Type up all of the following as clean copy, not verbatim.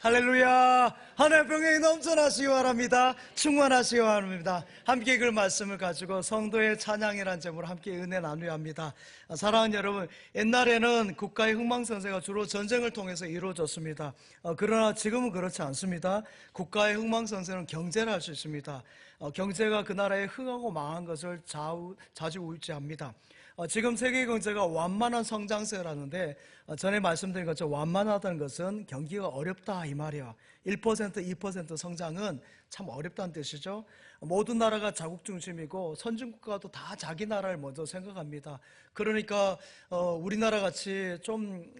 할렐루야. 하나님의 평강이 넘쳐나시기 바랍니다. 충만하시기 바랍니다. 함께 그 말씀을 가지고 성도의 찬양이라는 제목으로 함께 은혜 나누어야 합니다. 사랑하는 여러분, 옛날에는 국가의 흥망성쇠가 주로 전쟁을 통해서 이루어졌습니다. 그러나 지금은 그렇지 않습니다. 국가의 흥망성쇠는 경제를 할 수 있습니다. 경제가 그 나라의 흥하고 망한 것을 좌지우지합니다. 지금 세계 경제가 완만한 성장세라는데, 전에 말씀드린 것처럼 완만하다는 것은 경기가 어렵다 이 말이야. 1%, 2% 성장은 참 어렵다는 뜻이죠. 모든 나라가 자국 중심이고 선진국가도 다 자기 나라를 먼저 생각합니다. 그러니까 우리나라 같이 좀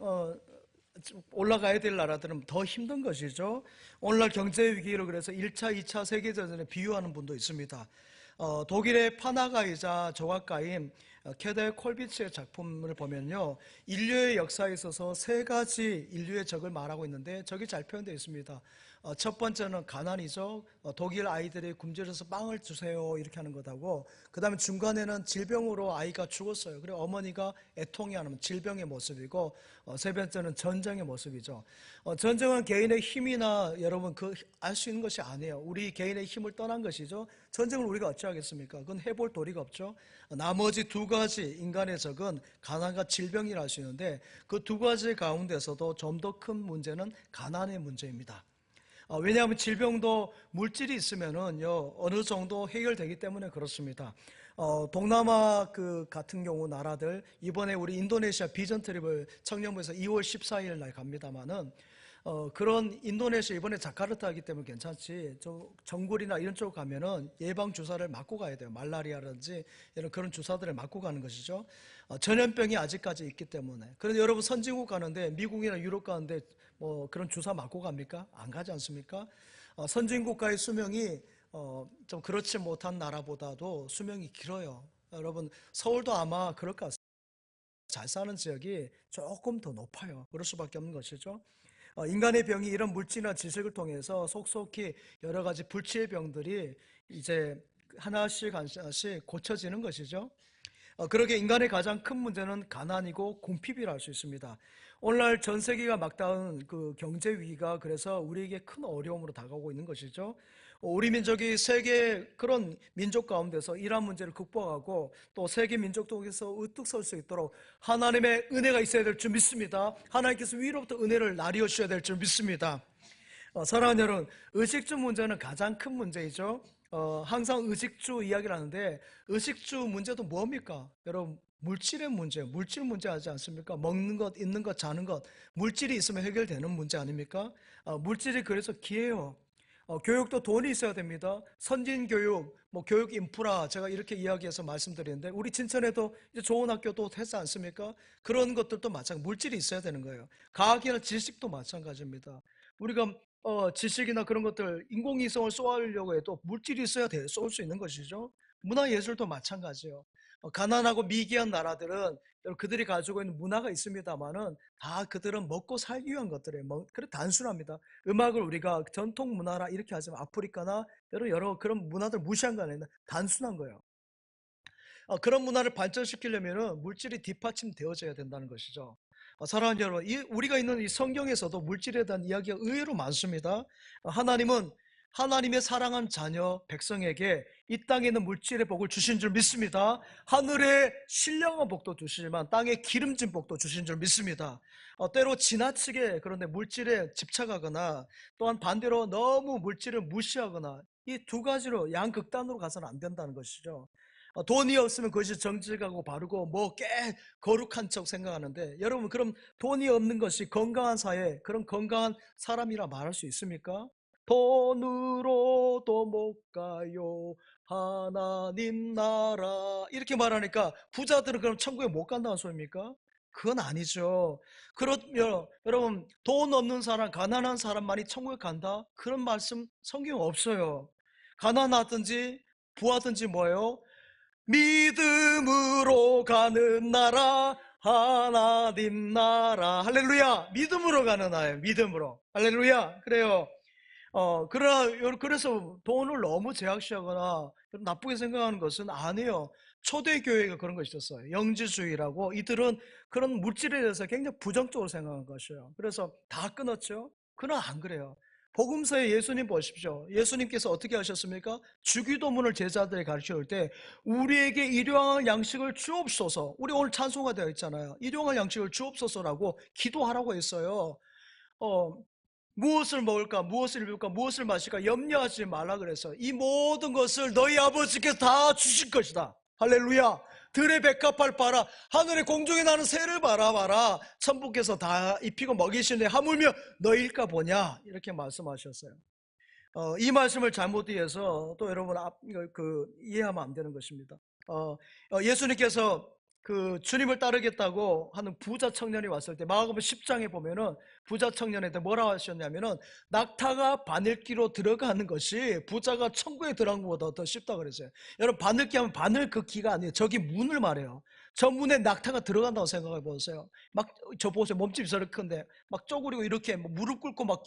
올라가야 될 나라들은 더 힘든 것이죠. 오늘날 경제 위기로 그래서 1차, 2차 세계대전에 비유하는 분도 있습니다. 독일의 판화가이자 조각가인 케데 콜비츠의 작품을 보면요, 인류의 역사에 있어서 세 가지 인류의 적을 말하고 있는데 적이 잘 표현되어 있습니다. 첫 번째는 가난이죠. 독일 아이들이 굶주려서 빵을 주세요 이렇게 하는 것하고, 그 다음에 중간에는 질병으로 아이가 죽었어요. 그리고 어머니가 애통해하는 질병의 모습이고, 세 번째는 전쟁의 모습이죠. 전쟁은 개인의 힘이나 여러분 알 수 있는 것이 아니에요. 우리 개인의 힘을 떠난 것이죠. 전쟁을 우리가 어찌하겠습니까? 그건 해볼 도리가 없죠. 나머지 두 가지 인간의 적은 가난과 질병이라 할 수 있는데, 그 두 가지 가운데서도 좀 더 큰 문제는 가난의 문제입니다. 왜냐하면 질병도 물질이 있으면은요 어느 정도 해결되기 때문에 그렇습니다. 동남아 같은 경우 나라들, 이번에 우리 인도네시아 비전 트립을 청년부에서 2월 14일 날 갑니다만은, 그런 인도네시아 이번에 자카르타 하기 때문에 괜찮지, 정글이나 이런 쪽 가면은 예방 주사를 맞고 가야 돼요. 말라리아라든지 이런 그런 주사들을 맞고 가는 것이죠. 전염병이 아직까지 있기 때문에. 그런데 여러분 선진국 가는데, 미국이나 유럽 가는데 뭐 그런 주사 맞고 갑니까? 안 가지 않습니까? 선진국가의 수명이 좀 그렇지 못한 나라보다도 수명이 길어요. 여러분 서울도 아마 그럴 것 같습니다. 잘 사는 지역이 조금 더 높아요. 그럴 수밖에 없는 것이죠. 인간의 병이 이런 물질이나 지식을 통해서 속속히 여러 가지 불치의 병들이 이제 하나씩 하나씩 고쳐지는 것이죠. 그렇게 인간의 가장 큰 문제는 가난이고 궁핍이라 할 수 있습니다. 오늘날 전 세계가 막다운 그 경제 위기가 그래서 우리에게 큰 어려움으로 다가오고 있는 것이죠. 우리 민족이 세계 그런 민족 가운데서 이러한 문제를 극복하고 또 세계 민족 속에서 우뚝 설 수 있도록 하나님의 은혜가 있어야 될 줄 믿습니다. 하나님께서 위로부터 은혜를 나뉘어 주셔야 될 줄 믿습니다. 사랑하는 여러분, 의식주 문제는 가장 큰 문제이죠. 항상 의식주 이야기를 하는데, 의식주 문제도 뭡니까? 여러분, 물질의 문제, 물질 문제 하지 않습니까? 먹는 것, 입는 것, 자는 것, 물질이 있으면 해결되는 문제 아닙니까? 물질이 그래서 기해요. 교육도 돈이 있어야 됩니다. 선진교육, 뭐 교육 인프라, 제가 이렇게 이야기해서 말씀드리는데, 우리 진천에도 이제 좋은 학교도 했지 않습니까? 그런 것들도 마찬가지, 물질이 있어야 되는 거예요. 과학이나 지식도 마찬가지입니다. 우리가 지식이나 그런 것들, 인공위성을 쏘아려고 해도 물질이 있어야 쏠 수 있는 것이죠. 문화예술도 마찬가지예요. 가난하고 미개한 나라들은 그들이 가지고 있는 문화가 있습니다만은 다 그들은 먹고 살기 위한 것들이에요. 그래 단순합니다. 음악을 우리가 전통 문화라 이렇게 하지만 아프리카나 여러 그런 문화들 무시한 거 아니에요. 단순한 거예요. 그런 문화를 발전시키려면은 물질이 뒷받침되어져야 된다는 것이죠. 사랑하는 여러분, 우리가 있는 이 성경에서도 물질에 대한 이야기가 의외로 많습니다. 하나님은 하나님의 사랑한 자녀 백성에게 이 땅에 있는 물질의 복을 주신 줄 믿습니다. 하늘의 신령한 복도 주시지만 땅에 기름진 복도 주신 줄 믿습니다. 때로 지나치게 그런데 물질에 집착하거나 또한 반대로 너무 물질을 무시하거나, 이 두 가지로 양극단으로 가서는 안 된다는 것이죠. 돈이 없으면 그것이 정직하고 바르고 뭐 꽤 거룩한 척 생각하는데, 여러분 그럼 돈이 없는 것이 건강한 사회, 그런 건강한 사람이라 말할 수 있습니까? 돈으로도 못 가요 하나님 나라, 이렇게 말하니까 부자들은 그럼 천국에 못 간다는 소리입니까? 그건 아니죠. 그러면 여러분, 돈 없는 사람, 가난한 사람만이 천국에 간다? 그런 말씀 성경에 없어요. 가난하든지 부하든지 뭐예요? 믿음으로 가는 나라, 하나님 나라. 할렐루야. 믿음으로 가는 나라예요. 믿음으로. 할렐루야. 그래요. 그래서 돈을 너무 제약시하거나 나쁘게 생각하는 것은 아니에요. 초대교회가 그런 것이 있었어요. 영지주의라고. 이들은 그런 물질에 대해서 굉장히 부정적으로 생각한 것이에요. 그래서 다 끊었죠. 그러나 안 그래요. 복음서에 예수님 보십시오. 예수님께서 어떻게 하셨습니까? 주기도문을 제자들에 가르칠 때 우리에게 일용할 양식을 주옵소서. 우리 오늘 찬송가 되어 있잖아요. 일용할 양식을 주옵소서라고 기도하라고 했어요. 어, 무엇을 먹을까, 무엇을 입을까, 무엇을 마실까 염려하지 말라 그래서 이 모든 것을 너희 아버지께서 다 주실 것이다. 할렐루야. 들의 백합을 봐라. 하늘의 공중에 나는 새를 봐라. 천부께서 다 입히고 먹이시는데 하물며 너희일까 보냐. 이렇게 말씀하셨어요. 이 말씀을 잘못 이해해서 또 여러분 이해하면 안 되는 것입니다. 예수님께서 그 주님을 따르겠다고 하는 부자 청년이 왔을 때 마가복음 10장에 보면은 부자 청년한테 뭐라고 하셨냐면은 낙타가 바늘기로 들어가는 것이 부자가 천국에 들어간 것보다 더 쉽다 그랬어요. 여러분 바늘기 하면 바늘 그 기가 아니에요. 저기 문을 말해요. 저 문에 낙타가 들어간다고 생각해 보세요. 막 저 보세요. 몸집이 저렇게 큰데 막 쪼그리고 이렇게 무릎 꿇고 막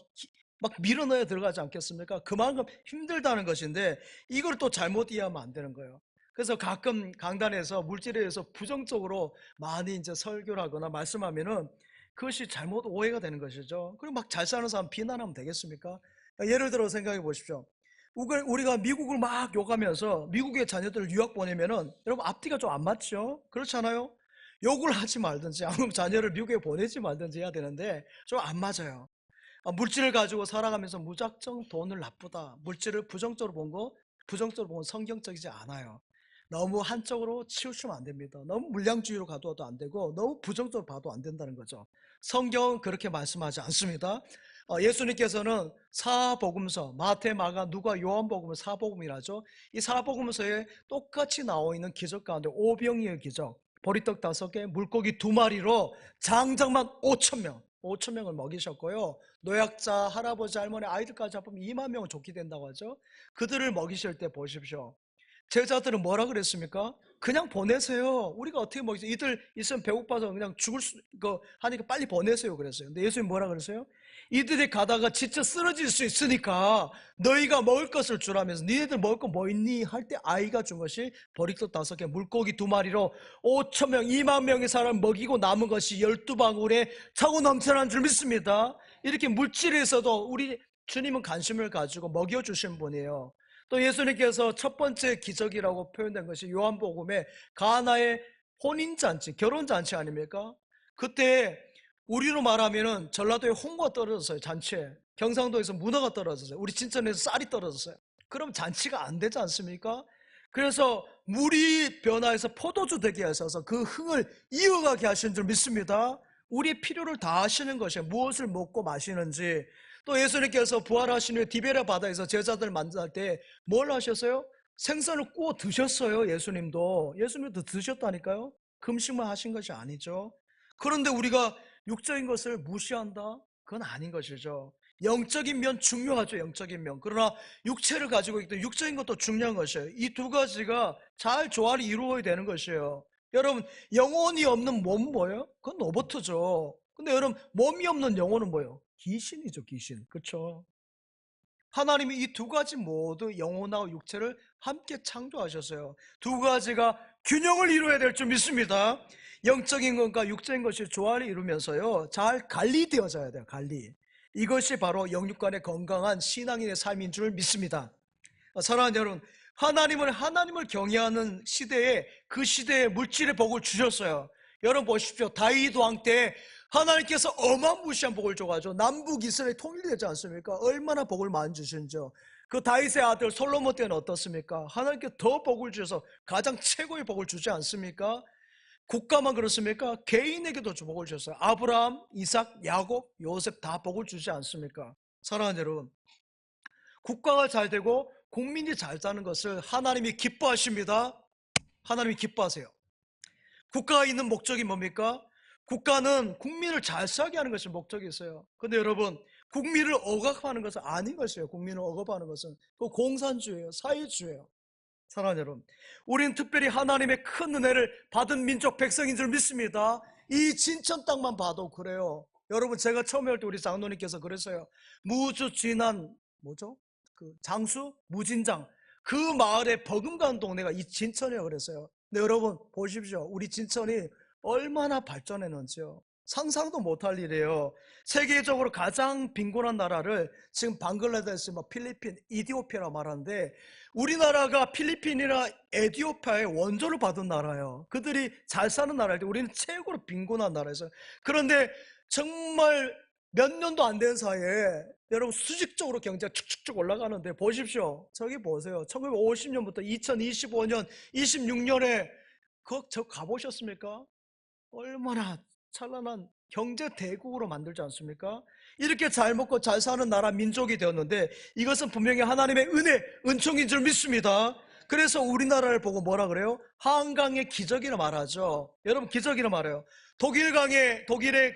밀어넣어야 들어가지 않겠습니까? 그만큼 힘들다는 것인데 이걸 또 잘못 이해하면 안 되는 거예요. 그래서 가끔 강단에서 물질에 대해서 부정적으로 많이 이제 설교를 하거나 말씀하면은 그것이 잘못 오해가 되는 것이죠. 그리고 막 잘 사는 사람 비난하면 되겠습니까? 예를 들어 생각해 보십시오. 우리가 미국을 막 욕하면서 미국의 자녀들을 유학 보내면은 여러분 앞뒤가 좀 안 맞죠? 그렇잖아요? 욕을 하지 말든지 한국 자녀를 미국에 보내지 말든지 해야 되는데 좀 안 맞아요. 물질을 가지고 살아가면서 무작정 돈을 나쁘다. 물질을 부정적으로 본 거, 부정적으로 본 건 성경적이지 않아요. 너무 한쪽으로 치우치면 안 됩니다. 너무 물량주의로 가도 안 되고 너무 부정적으로 봐도 안 된다는 거죠. 성경은 그렇게 말씀하지 않습니다. 예수님께서는 사복음서, 마태, 마가, 누가, 요한복음을 사복음이라죠. 이 사복음서에 똑같이 나와 있는 기적 가운데 오병이의 기적, 보리떡 5개, 물고기 2마리로 장장만 5천 명을 먹이셨고요. 노약자, 할아버지, 할머니, 아이들까지 합하면 2만 명을 족히 된다고 하죠. 그들을 먹이실 때 보십시오. 제자들은 뭐라 그랬습니까? 그냥 보내세요. 우리가 어떻게 먹이죠? 이들 있으면 배고파서 그냥 죽을 하니까 빨리 보내세요. 그랬어요. 근데 예수님 뭐라 그랬어요? 이들이 가다가 지쳐 쓰러질 수 있으니까 너희가 먹을 것을 주라면서 니네들 먹을 거 뭐 있니? 할 때 아이가 준 것이 보리떡 5개, 물고기 2마리로 5천 명, 2만 명의 사람 먹이고 남은 것이 12방울에 차고 넘쳐난 줄 믿습니다. 이렇게 물질에서도 우리 주님은 관심을 가지고 먹여주신 분이에요. 또 예수님께서 첫 번째 기적이라고 표현된 것이 요한복음에 가나의 혼인잔치, 결혼잔치 아닙니까? 그때 우리로 말하면은 전라도에 홍보가 떨어졌어요. 잔치에. 경상도에서 문어가 떨어졌어요. 우리 진천에서 쌀이 떨어졌어요. 그럼 잔치가 안 되지 않습니까? 그래서 물이 변화해서 포도주 되게 하셔서 그 흥을 이어가게 하신 줄 믿습니다. 우리의 필요를 다 하시는 것이에요. 무엇을 먹고 마시는지. 또 예수님께서 부활하신 후에 디베랴 바다에서 제자들 만날 때 뭘 하셨어요? 생선을 구워 드셨어요. 예수님도 드셨다니까요. 금식만 하신 것이 아니죠. 그런데 우리가 육적인 것을 무시한다? 그건 아닌 것이죠. 영적인 면 중요하죠. 영적인 면. 그러나 육체를 가지고 있기 때문에 육적인 것도 중요한 것이에요. 이 두 가지가 잘 조화를 이루어야 되는 것이에요. 여러분, 영혼이 없는 몸은 뭐예요? 그건 로봇이죠. 근데 여러분, 몸이 없는 영혼은 뭐예요? 귀신이죠. 귀신. 그렇죠? 하나님이 이 두 가지 모두 영혼하고 육체를 함께 창조하셨어요. 두 가지가 균형을 이루어야 될 줄 믿습니다. 영적인 것과 육적인 것이 조화를 이루면서요, 잘 관리되어져야 돼요. 관리. 이것이 바로 영육간의 건강한 신앙인의 삶인 줄 믿습니다. 사랑하는 여러분, 하나님을 경외하는 시대에 그 시대에 물질의 복을 주셨어요. 여러분 보십시오. 다윗 왕 때 하나님께서 어마무시한 복을 줘가지고 남북 이스라엘 통일되지 않습니까? 얼마나 복을 많이 주신지요. 그 다윗의 아들 솔로몬 때는 어떻습니까? 하나님께 더 복을 주셔서 가장 최고의 복을 주지 않습니까? 국가만 그렇습니까? 개인에게도 복을 주셨어요. 아브라함, 이삭, 야곱, 요셉 다 복을 주지 않습니까? 사랑하는 여러분, 국가가 잘 되고 국민이 잘 사는 것을 하나님이 기뻐하십니다. 하나님이 기뻐하세요. 국가가 있는 목적이 뭡니까? 국가는 국민을 잘 살게 하는 것이 목적이 있어요. 근데 여러분, 국민을 억압하는 것은 아닌 것이에요. 국민을 억압하는 것은 그 공산주의예요. 사회주의예요. 사랑하는 여러분, 우리는 특별히 하나님의 큰 은혜를 받은 민족 백성인 줄 믿습니다. 이 진천 땅만 봐도 그래요. 여러분, 제가 처음에 올 때 우리 장로님께서 그랬어요. 무주 진안 뭐죠? 그 장수 무진장, 그 마을에 버금가는 동네가 이 진천이라고 그랬어요. 근데 여러분 보십시오. 우리 진천이 얼마나 발전했는지요. 상상도 못할 일이에요. 세계적으로 가장 빈곤한 나라를 지금 방글라데시, 필리핀, 이디오피아라 말하는데, 우리나라가 필리핀이나 에디오피아의 원조를 받은 나라예요. 그들이 잘 사는 나라일 때 우리는 최고로 빈곤한 나라에서. 그런데 정말 몇 년도 안 된 사이에 여러분 수직적으로 경제가 축축축 올라가는데, 보십시오. 저기 보세요. 1950년부터 2025년, 26년에 저 가보셨습니까? 얼마나 찬란한 경제 대국으로 만들지 않습니까? 이렇게 잘 먹고 잘 사는 나라 민족이 되었는데, 이것은 분명히 하나님의 은혜, 은총인 줄 믿습니다. 그래서 우리나라를 보고 뭐라 그래요? 한강의 기적이라 말하죠. 여러분, 기적이라 말해요. 독일의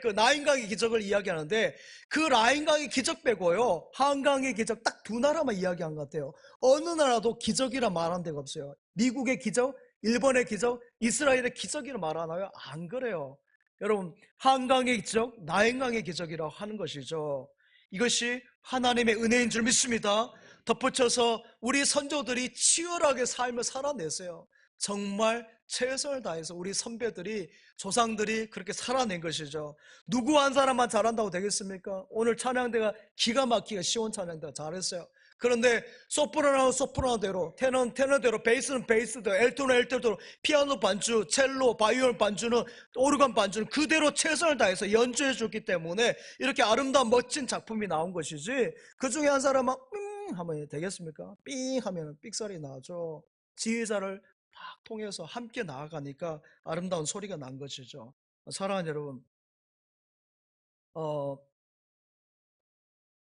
그 라인강의 기적을 이야기하는데, 그 라인강의 기적 빼고요, 한강의 기적 딱 두 나라만 이야기한 것 같아요. 어느 나라도 기적이라 말한 데가 없어요. 미국의 기적, 일본의 기적, 이스라엘의 기적이라 말하나요? 안 그래요. 여러분, 한강의 기적, 나인강의 기적이라고 하는 것이죠. 이것이 하나님의 은혜인 줄 믿습니다. 덧붙여서 우리 선조들이 치열하게 삶을 살아냈어요. 정말 최선을 다해서 우리 선배들이, 조상들이 그렇게 살아낸 것이죠. 누구 한 사람만 잘한다고 되겠습니까? 오늘 찬양대가 기가 막히게 시원 찬양대가 잘했어요. 그런데 소프라노는 소프라노대로, 테너는 테너대로, 베이스는 베이스대로, 엘토는 엘토대로, 피아노 반주, 첼로, 바이올 반주는, 오르간 반주는 그대로 최선을 다해서 연주해 줬기 때문에 이렇게 아름다운 멋진 작품이 나온 것이지, 그 중에 한 사람은 하면 되겠습니까? 삥 하면 삑사리 나죠. 지휘자를 딱 통해서 함께 나아가니까 아름다운 소리가 난 것이죠. 사랑하는 여러분, 어,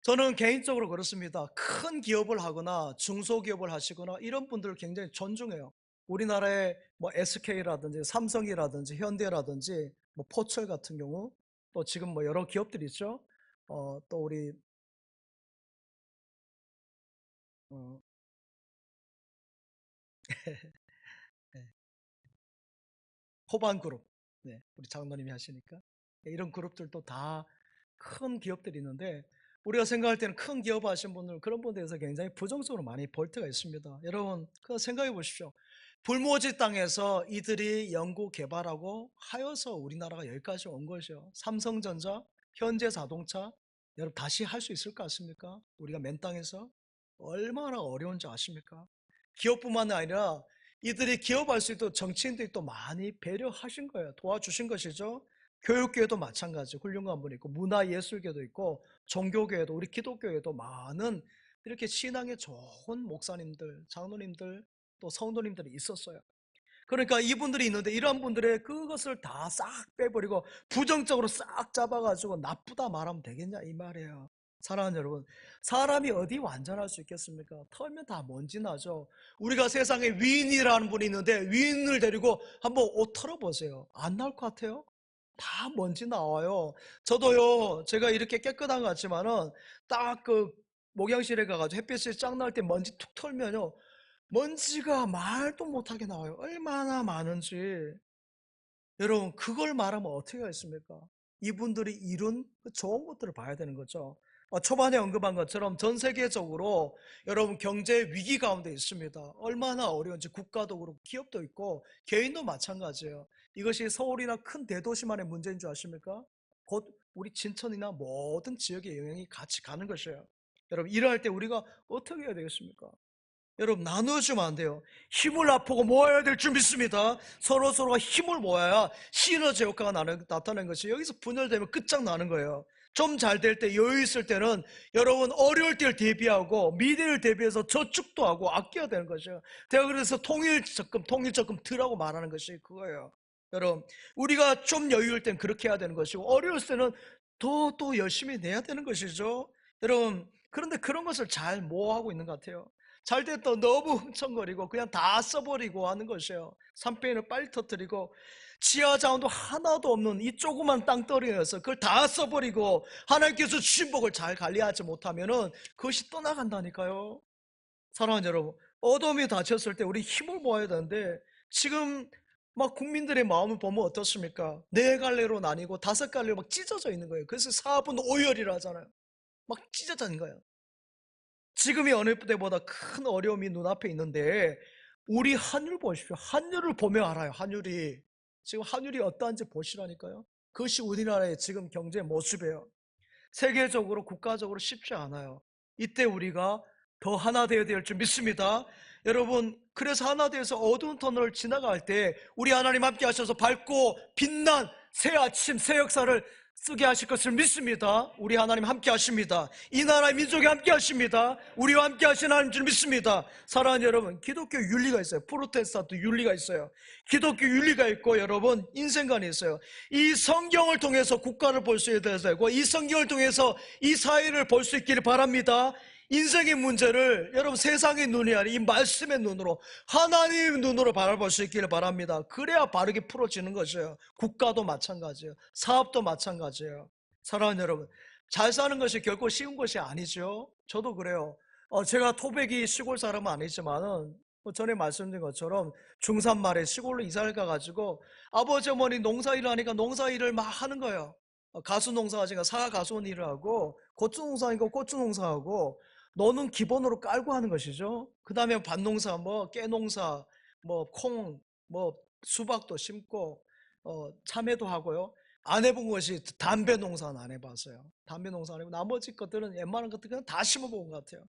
저는 개인적으로 그렇습니다. 큰 기업을 하거나 중소기업을 하시거나 이런 분들을 굉장히 존중해요. 우리나라의 SK라든지 삼성이라든지 현대라든지 포철 같은 경우, 또 지금 여러 기업들이 있죠. 또 우리 어, 네, 호반그룹, 네, 우리 장로님이 하시니까, 네, 이런 그룹들도 다 큰 기업들이 있는데, 우리가 생각할 때는 큰 기업 하신 분들, 그런 분들에 대해서 굉장히 부정적으로 많이 볼 때가 있습니다. 여러분, 그거 생각해 보십시오. 불모지 땅에서 이들이 연구 개발하고 하여서 우리나라가 여기까지 온 것이요. 삼성전자, 현대자동차, 여러분 다시 할 수 있을 것 같습니까? 우리가 맨 땅에서 얼마나 어려운지 아십니까? 기업뿐만 아니라 이들이 기업할 수 있도록 정치인들이 또 많이 배려하신 거예요. 도와주신 것이죠. 교육계에도 마찬가지 훌륭한 분이 있고, 문화예술계도 있고, 종교계에도, 우리 기독교에도 많은 이렇게 신앙에 좋은 목사님들, 장로님들, 또 성도님들이 있었어요. 그러니까 이분들이 있는데, 이러한 분들의 그것을 다 싹 빼버리고 부정적으로 싹 잡아가지고 나쁘다 말하면 되겠냐 이 말이에요. 사랑하는 여러분, 사람이 어디 완전할 수 있겠습니까? 털면 다 먼지 나죠. 우리가 세상에 위인이라는 분이 있는데, 위인을 데리고 한번 옷 털어보세요. 안 나올 것 같아요? 다 먼지 나와요. 저도요, 제가 이렇게 깨끗한 것 같지만은 딱 그 목욕실에 가가지고 햇빛이 쫙 나올 때 먼지 툭 털면요, 먼지가 말도 못하게 나와요. 얼마나 많은지. 여러분, 그걸 말하면 어떻게 하겠습니까? 이분들이 이룬 그 좋은 것들을 봐야 되는 거죠. 초반에 언급한 것처럼 전 세계적으로 여러분 경제 위기 가운데 있습니다. 얼마나 어려운지, 국가도 그렇고 기업도 있고 개인도 마찬가지예요. 이것이 서울이나 큰 대도시만의 문제인 줄 아십니까? 곧 우리 진천이나 모든 지역의 영향이 같이 가는 것이에요. 여러분, 일할 때 우리가 어떻게 해야 되겠습니까? 여러분, 나누어주면 안 돼요. 힘을 합하고 모아야 될 줄 믿습니다. 서로서로가 힘을 모아야 시너지 효과가 나타나는 것이, 여기서 분열되면 끝장나는 거예요. 좀 잘 될 때, 여유 있을 때는 여러분 어려울 때를 대비하고 미래를 대비해서 저축도 하고 아껴야 되는 거죠. 제가 그래서 통일적금 들라고 말하는 것이 그거예요. 여러분, 우리가 좀 여유일 땐 그렇게 해야 되는 것이고, 어려울 때는 더 열심히 내야 되는 것이죠. 여러분, 그런데 그런 것을 잘 모호하고 있는 것 같아요. 잘 됐다 너무 흥청거리고 그냥 다 써버리고 하는 것이에요. 삼페인을 빨리 터뜨리고, 지하 자원도 하나도 없는 이 조그만 땅덩어리에서 그걸 다 써버리고 하나님께서 주신 복을 잘 관리하지 못하면은 그것이 떠나간다니까요. 사랑하는 여러분, 어둠이 닫혔을 때 우리 힘을 모아야 되는데, 지금 막 국민들의 마음을 보면 어떻습니까? 네 갈래로 나뉘고 다섯 갈래로 막 찢어져 있는 거예요. 그래서 4분 5열이라 하잖아요. 막 찢어져 있는 거예요. 지금이 어느 때보다 큰 어려움이 눈앞에 있는데, 우리 환율 보십시오. 환율을 보면 알아요. 환율이 지금 환율이 어떠한지 보시라니까요. 그것이 우리나라의 지금 경제 모습이에요. 세계적으로 국가적으로 쉽지 않아요. 이때 우리가 더 하나 되어야 될 줄 믿습니다. 여러분, 그래서 하나 되어서 어두운 터널을 지나갈 때 우리 하나님 함께 하셔서 밝고 빛난 새 아침, 새 역사를 쓰게 하실 것을 믿습니다. 우리 하나님 함께 하십니다. 이 나라의 민족이 함께 하십니다. 우리와 함께 하신 하나님 줄 믿습니다. 사랑하는 여러분, 기독교 윤리가 있어요. 프로테스탄트 윤리가 있어요. 기독교 윤리가 있고 여러분 인생관이 있어요. 이 성경을 통해서 국가를 볼 수 있어야 되고 이 성경을 통해서 이 사회를 볼 수 있기를 바랍니다. 인생의 문제를 여러분 세상의 눈이 아니라 이 말씀의 눈으로 하나님의 눈으로 바라볼 수 있기를 바랍니다. 그래야 바르게 풀어지는 것이에요. 국가도 마찬가지예요. 사업도 마찬가지예요. 사랑하는 여러분, 잘 사는 것이 결코 쉬운 것이 아니죠. 저도 그래요. 제가 토백이 시골 사람은 아니지만은 전에 말씀드린 것처럼 중3 말에 시골로 이사를 가가지고 아버지 어머니 농사일을 하니까 농사일을 막 하는 거예요. 가수 농사가 지금 사과 가수원 일을 하고 고추 농사니까 고추 농사하고 너는 기본으로 깔고 하는 것이죠. 그 다음에 밭농사, 뭐 깨농사, 뭐 콩, 뭐 수박도 심고 참외도 하고요. 안 해본 것이 담배 농사는 안 해봤어요. 담배 농사 안 해보고 나머지 것들은 웬만한 것들 그냥 다 심어본 것 같아요.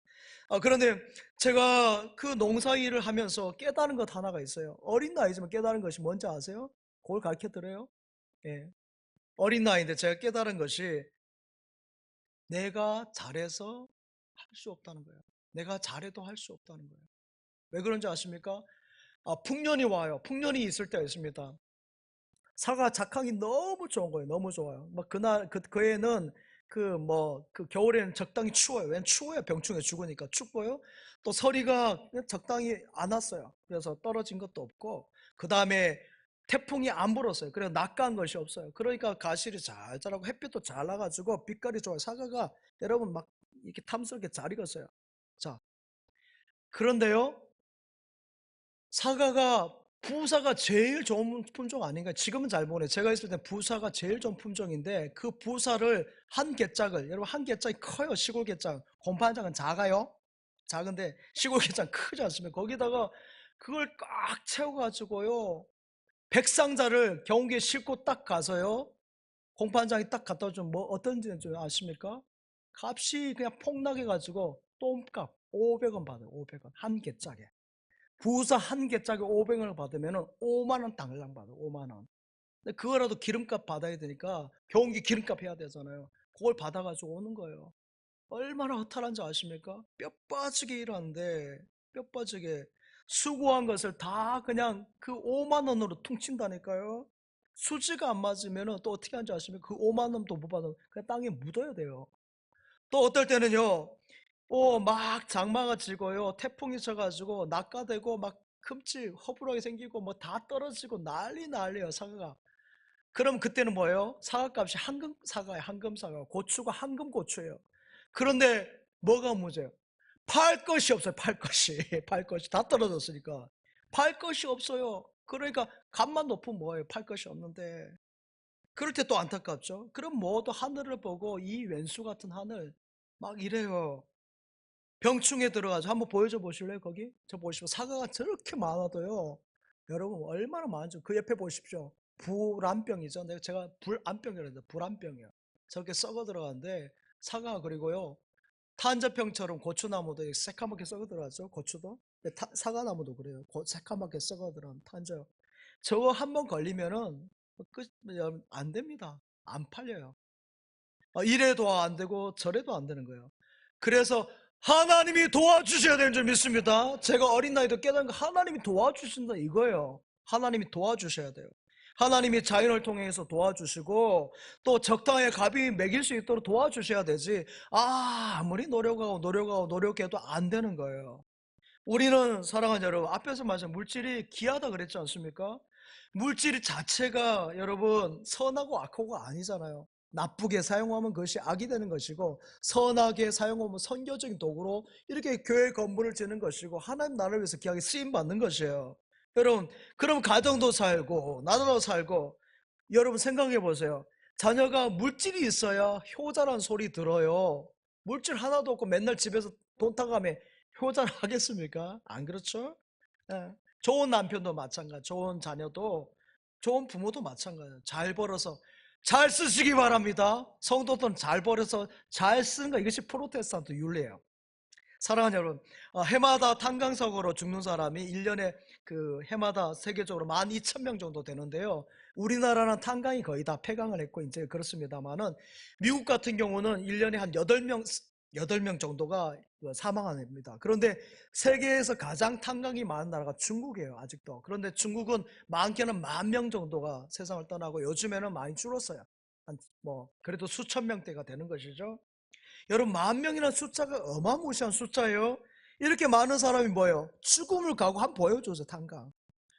그런데 제가 그 농사 일을 하면서 깨달은 것 하나가 있어요. 어린 나이지만 깨달은 것이 뭔지 아세요? 그걸 가르쳐 드려요. 예. 어린 나이인데 제가 깨달은 것이 내가 잘해서 할 수 없다는 거예요. 내가 잘해도 할 수 없다는 거예요. 왜 그런지 아십니까? 풍년이 와요. 풍년이 있을 때가 있습니다. 사과 작황이 너무 좋은 거예요. 너무 좋아요. 막 그날 그 해에는 그 겨울에는 적당히 추워요. 웬 추워요. 병충해 죽으니까 춥고요. 또 서리가 적당히 안 왔어요. 그래서 떨어진 것도 없고 그 다음에 태풍이 안 불었어요. 그래서 낙가한 것이 없어요. 그러니까 가실이 잘 자라고 햇빛도 잘 나가지고 빛깔이 좋아요. 사과가 여러분 막 이렇게 탐스럽게 잘 익었어요. 자, 그런데요. 사과가 부사가 제일 좋은 품종 아닌가? 지금은 잘 모르네. 제가 있을 때 부사가 제일 좋은 품종인데 그 부사를 한 개짝을 여러분 한 개짝이 커요. 시골 개짝. 곰팡장은 작아요. 작은데 시골 개짝 크지 않습니까? 거기다가 그걸 꽉 채워가지고요. 백상자를 경운기에 싣고 딱 가서요. 공판장이 딱 갖다 주면 뭐 어떤지 아십니까? 값이 그냥 폭락해가지고 똥값 500원 받아요. 500원 한 개짝에. 부서 한 개짝에 500원을 받으면 5만 원 당장 받아요. 5만 원. 근데 그거라도 기름값 받아야 되니까 경운기 기름값 해야 되잖아요. 그걸 받아가지고 오는 거예요. 얼마나 허탈한지 아십니까? 뼈 빠지게 일하는데 뼈 빠지게 수고한 것을 다 그냥 그 5만 원으로 퉁친다니까요. 수지가 안 맞으면 또 어떻게 하는지 아십니까? 그 5만 원도 못 받아 그냥 땅에 묻어야 돼요. 또 어떨 때는요. 막 장마가 지고요. 태풍이 쳐가지고 낙가되고 막 흠집 허브하게 생기고 뭐 다 떨어지고 난리예요. 사과가. 그럼 그때는 뭐예요? 사과값이 황금 사과예요. 황금 사과. 고추가 황금 고추예요. 그런데 뭐가 문제예요? 팔 것이 없어요. 팔 것이. 팔 것이 다 떨어졌으니까. 팔 것이 없어요. 그러니까 값만 높으면 뭐예요? 팔 것이 없는데. 그럴 때 또 안타깝죠. 그럼 뭐도 하늘을 보고 이 왼수 같은 하늘 막 이래요. 병충해 들어가서 한번 보여줘 보실래요? 거기? 저 보시고 사과가 저렇게 많아도요. 여러분 얼마나 많은지 그 옆에 보십시오. 불안병이죠. 제가 불안병이라고 해요. 불안병이요. 저렇게 썩어 들어가는데 사과 그리고요. 탄저병처럼 고추나무도 새까맣게 썩어 들어가죠. 고추도. 사과나무도 그래요. 새까맣게 썩어 들어간 탄저. 저거 한번 걸리면은 안 됩니다. 안 팔려요. 이래도 안 되고 저래도 안 되는 거예요. 그래서 하나님이 도와주셔야 되는 줄 믿습니다. 제가 어린 나이도 깨달은 거 하나님이 도와주신다 이거예요. 하나님이 도와주셔야 돼요. 하나님이 자연을 통해서 도와주시고 또 적당히 값이 매길 수 있도록 도와주셔야 되지. 아무리 노력하고 노력해도 안 되는 거예요. 우리는 사랑하는 여러분 앞에서 말씀 물질이 귀하다 그랬지 않습니까? 물질 자체가 여러분 선하고 악하고가 아니잖아요. 나쁘게 사용하면 그것이 악이 되는 것이고 선하게 사용하면 선교적인 도구로 이렇게 교회 건물을 지는 것이고 하나님 나라를 위해서 귀하게 쓰임받는 것이에요. 여러분 그럼 가정도 살고 나라도 살고 여러분 생각해 보세요. 자녀가 물질이 있어야 효자란 소리 들어요. 물질 하나도 없고 맨날 집에서 돈 타가며 효자를 하겠습니까? 안 그렇죠? 예. 좋은 남편도 마찬가지, 좋은 자녀도, 좋은 부모도 마찬가지예요. 잘 벌어서 잘 쓰시기 바랍니다. 성도들은 잘 버려서 잘 쓰는 거, 이것이 프로테스탄트 윤리예요. 사랑하는 여러분, 해마다 탄광사고로 죽는 사람이 1년에 해마다 세계적으로 12,000명 정도 되는데요. 우리나라는 탄광이 거의 다 폐광을 했고 이제 그렇습니다만은, 미국 같은 경우는 1년에 한 8명 정도가 사망합니다. 그런데 세계에서 가장 탄광이 많은 나라가 중국이에요, 아직도. 그런데 중국은 많게는 10,000명 정도가 세상을 떠나고 요즘에는 많이 줄었어요. 그래도 수천 명대가 되는 것이죠. 여러분, 10,000명이라는 숫자가 어마무시한 숫자예요. 이렇게 많은 사람이 뭐예요? 죽음을 가고 한번 보여줘서 탄광.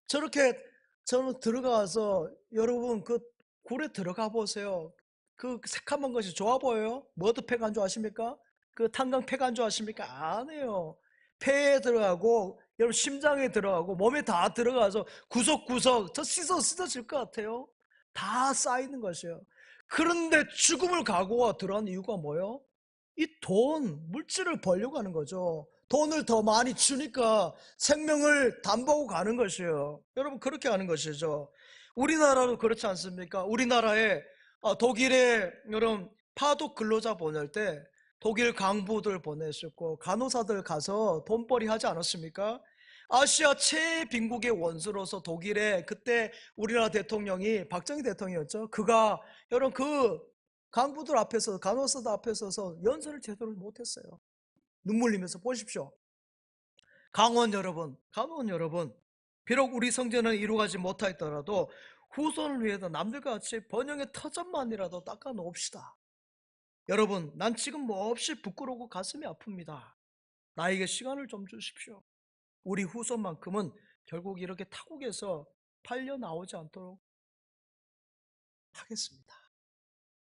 저렇게 저는 들어가서, 여러분 그 굴에 들어가 보세요. 그 새카만 것이 좋아 보여요? 머드팩 안 좋아하십니까? 그 탄광팩 안 좋아하십니까? 안 해요. 폐에 들어가고 여러분 심장에 들어가고 몸에 다 들어가서 구석구석 저 씻어질 것 같아요. 다 쌓이는 것이에요. 그런데 죽음을 각오하고 들어간 이유가 뭐예요? 이 물질을 벌려고 하는 거죠. 돈을 더 많이 주니까 생명을 담보하고 가는 것이에요. 여러분, 그렇게 하는 것이죠. 우리나라도 그렇지 않습니까? 우리나라에 독일에 여러분 파독 근로자 보낼 때 독일 강부들 보냈었고 간호사들 가서 돈벌이 하지 않았습니까? 아시아 최빈국의 원수로서 독일에, 그때 우리나라 대통령이 박정희 대통령이었죠. 그가 여러분 강부들 앞에서, 간호사들 앞에 서서 연설을 제대로 못했어요. 눈물 흘리면서. 보십시오. 간호원 여러분, 비록 우리 성전은 이루어가지 못하였더라도 후손을 위해서 남들과 같이 번영의 터전만이라도 닦아 놓읍시다. 여러분, 난 지금 몹시 부끄러우고 가슴이 아픕니다. 나에게 시간을 좀 주십시오. 우리 후손만큼은 결국 이렇게 타국에서 팔려 나오지 않도록 하겠습니다.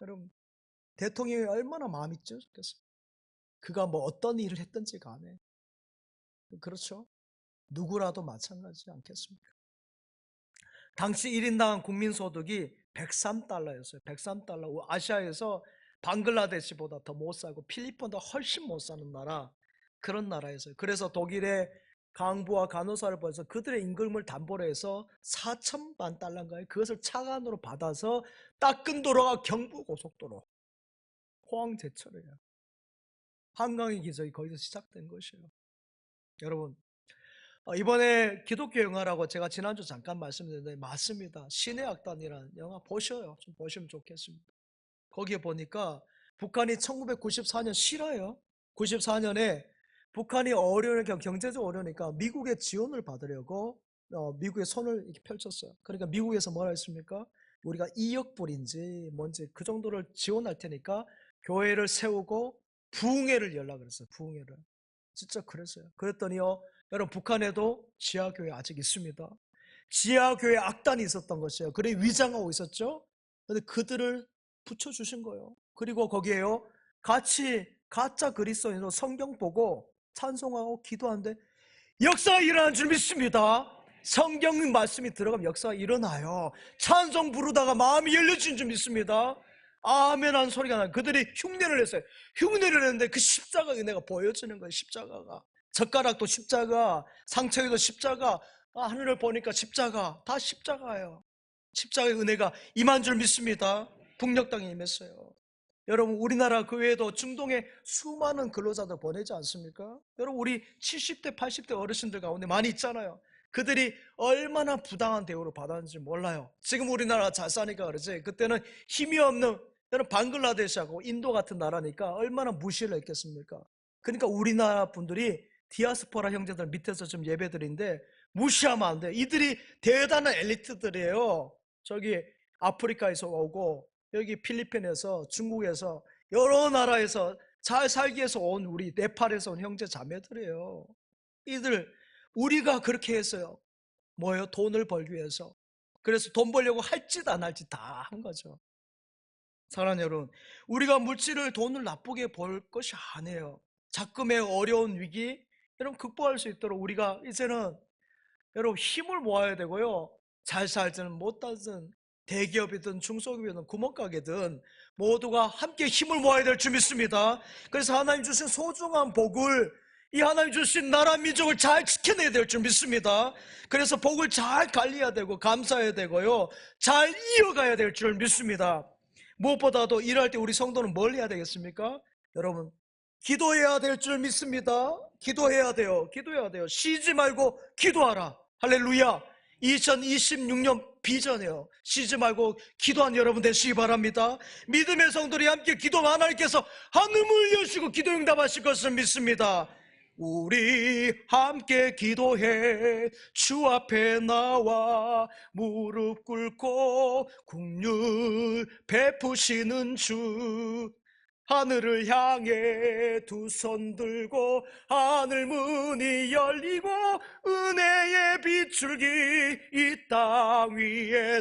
여러분, 대통령이 얼마나 마음이 찢어졌겠습니까? 그가 어떤 일을 했든지 간에. 그렇죠? 누구라도 마찬가지지 않겠습니까? 당시 1인당 국민소득이 103달러였어요. 103달러. 아시아에서 방글라데시보다 더 못 살고 필리핀보다 훨씬 못 사는 나라, 그런 나라였어요. 그래서 독일의 강부와 간호사를 보내서 그들의 임금을 담보로 해서 4천만 달러인가요? 그것을 차관으로 받아서 닦은 도로가 경부고속도로, 포항제철이에요. 한강의 기적이 거기서 시작된 것이에요. 여러분, 이번에 기독교 영화라고 제가 지난주 잠깐 말씀드렸는데 맞습니다. 신의 악단이라는 영화 보셔요. 좀 보시면 좋겠습니다. 거기에 보니까 북한이 1994년 싫어요. 94년에 북한이 경제적 어려우니까 미국의 지원을 받으려고 미국의 손을 이렇게 펼쳤어요. 그러니까 미국에서 뭐라 했습니까? 우리가 2억 불인지 뭔지 그 정도를 지원할 테니까 교회를 세우고 부흥회를 열라 그랬어요. 부흥회를. 진짜 그랬어요. 그랬더니요, 여러분, 북한에도 지하교회 아직 있습니다. 지하교회 악단이 있었던 것이에요. 그래 위장하고 있었죠. 근데 그들을 붙여주신 거예요. 그리고 거기에요, 같이 가짜 그리스도인으로 성경 보고 찬송하고 기도하는데 역사가 일어나는 줄 믿습니다. 성경 말씀이 들어가면 역사가 일어나요. 찬송 부르다가 마음이 열려진 줄 믿습니다. 아멘 하는 소리가 나요. 그들이 흉내를 냈어요. 흉내를 냈는데 그 십자가 은혜가 보여지는 거예요. 십자가가. 젓가락도 십자가, 상처에도 십자가, 하늘을 보니까 십자가, 다 십자가예요. 십자가의 은혜가 임한 줄 믿습니다. 북녘 땅에 임했어요. 여러분, 우리나라 그 외에도 중동에 수많은 근로자들 보내지 않습니까? 여러분, 우리 70대 80대 어르신들 가운데 많이 있잖아요. 그들이 얼마나 부당한 대우를 받았는지 몰라요. 지금 우리나라 잘 사니까 그러지, 그때는 힘이 없는, 여러분, 방글라데시하고 인도 같은 나라니까 얼마나 무시를 했겠습니까? 그러니까 우리나라 분들이 디아스포라 형제들 밑에서 좀 예배드리는데 무시하면 안 돼요. 이들이 대단한 엘리트들이에요. 저기 아프리카에서 오고 여기 필리핀에서, 중국에서, 여러 나라에서 잘 살기 위해서 온, 우리 네팔에서 온 형제 자매들이에요. 이들, 우리가 그렇게 했어요. 뭐예요? 돈을 벌기 위해서. 그래서 돈 벌려고 할 짓 안 할 짓 다 한 거죠. 사랑하는 여러분, 우리가 물질을, 돈을 나쁘게 벌 것이 아니에요. 작금의 어려운 위기, 여러분, 극복할 수 있도록 우리가 이제는 여러분 힘을 모아야 되고요. 잘 살든 못 살든, 대기업이든 중소기업이든 구멍가게든 모두가 함께 힘을 모아야 될 줄 믿습니다. 그래서 하나님 주신 소중한 복을, 이 하나님 주신 나라 민족을 잘 지켜내야 될 줄 믿습니다. 그래서 복을 잘 관리해야 되고 감사해야 되고요, 잘 이어가야 될 줄 믿습니다. 무엇보다도 일할 때 우리 성도는 뭘 해야 되겠습니까? 여러분, 기도해야 될 줄 믿습니다. 기도해야 돼요. 기도해야 돼요. 쉬지 말고 기도하라. 할렐루야. 2026년 비전이에요. 쉬지 말고 기도한 여러분 되시기 바랍니다. 믿음의 성도들이 함께 기도하면 하나님께서 하늘을 여시고 기도 응답하실 것을 믿습니다. 우리 함께 기도해 주 앞에 나와 무릎 꿇고 긍휼 베푸시는 주, 하늘을 향해 두 손 들고 하늘 문이 열리고 은혜의 빗줄기 이 땅 위에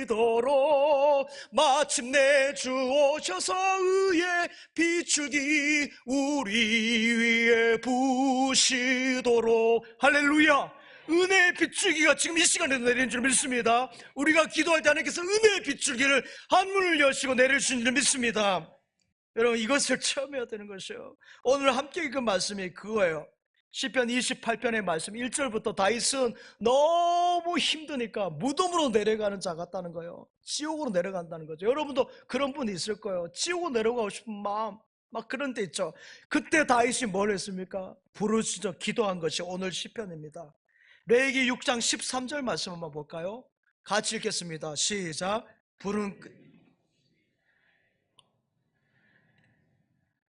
내리도록 마침내 주 오셔서 의의 빗줄기 우리 위에 부으시도록. 할렐루야. 은혜의 빗줄기가 지금 이 시간에도 내리는 줄 믿습니다. 우리가 기도할 때 하나님께서 은혜의 빗줄기를 한문을 여시고 내려주신 줄 믿습니다. 여러분, 이것을 체험해야 되는 것이에요. 오늘 함께 읽은 말씀이 그거예요. 시편 28편의 말씀 1절부터 다윗은 너무 힘드니까 무덤으로 내려가는 자 같다는 거예요. 지옥으로 내려간다는 거죠. 여러분도 그런 분이 있을 거예요. 지옥으로 내려가고 싶은 마음 막 그런 데 있죠. 그때 다윗이 뭘 했습니까? 부르짖어 기도한 것이 오늘 시편입니다. 레위기 6장 13절 말씀 한번 볼까요? 같이 읽겠습니다. 시작.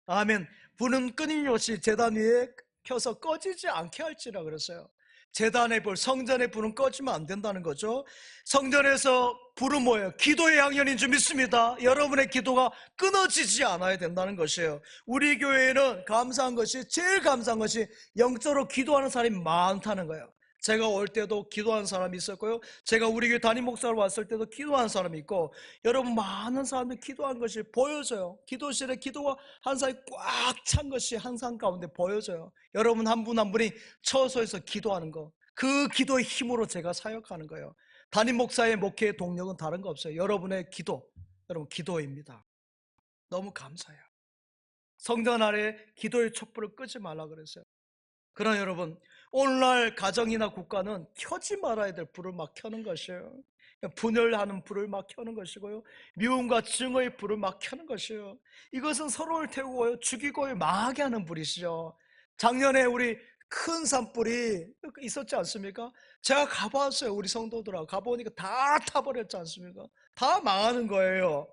아멘. 불은 끊임없이 제단 위에 켜서 꺼지지 않게 할지라 그랬어요. 제단의 불, 성전의 불은 꺼지면 안 된다는 거죠. 성전에서 불은 뭐예요? 기도의 향연인 줄 믿습니다. 여러분의 기도가 끊어지지 않아야 된다는 것이에요. 우리 교회에는 감사한 것이, 제일 감사한 것이 영적으로 기도하는 사람이 많다는 거예요. 제가 올 때도 기도하는 사람이 있었고요, 제가 우리 교회 담임 목사로 왔을 때도 기도하는 사람이 있고, 여러분 많은 사람들이 기도한 것이 보여져요. 기도실에 기도가 한 사람이 꽉 찬 것이 항상 가운데 보여져요. 여러분 한 분 한 분이 처소에서 기도하는 거, 그 기도의 힘으로 제가 사역하는 거예요. 담임 목사의 목회의 동력은 다른 거 없어요. 여러분의 기도, 여러분 기도입니다. 너무 감사해요. 성전 아래 기도의 촛불을 끄지 말라 그랬어요. 그러나 여러분, 오늘날 가정이나 국가는 켜지 말아야 될 불을 막 켜는 것이에요. 분열하는 불을 막 켜는 것이고요, 미움과 증오의 불을 막 켜는 것이에요. 이것은 서로를 태우고 죽이고 망하게 하는 불이시죠. 작년에 우리 큰 산불이 있었지 않습니까? 제가 가봤어요. 우리 성도들하고 가보니까 다 타버렸지 않습니까? 다 망하는 거예요.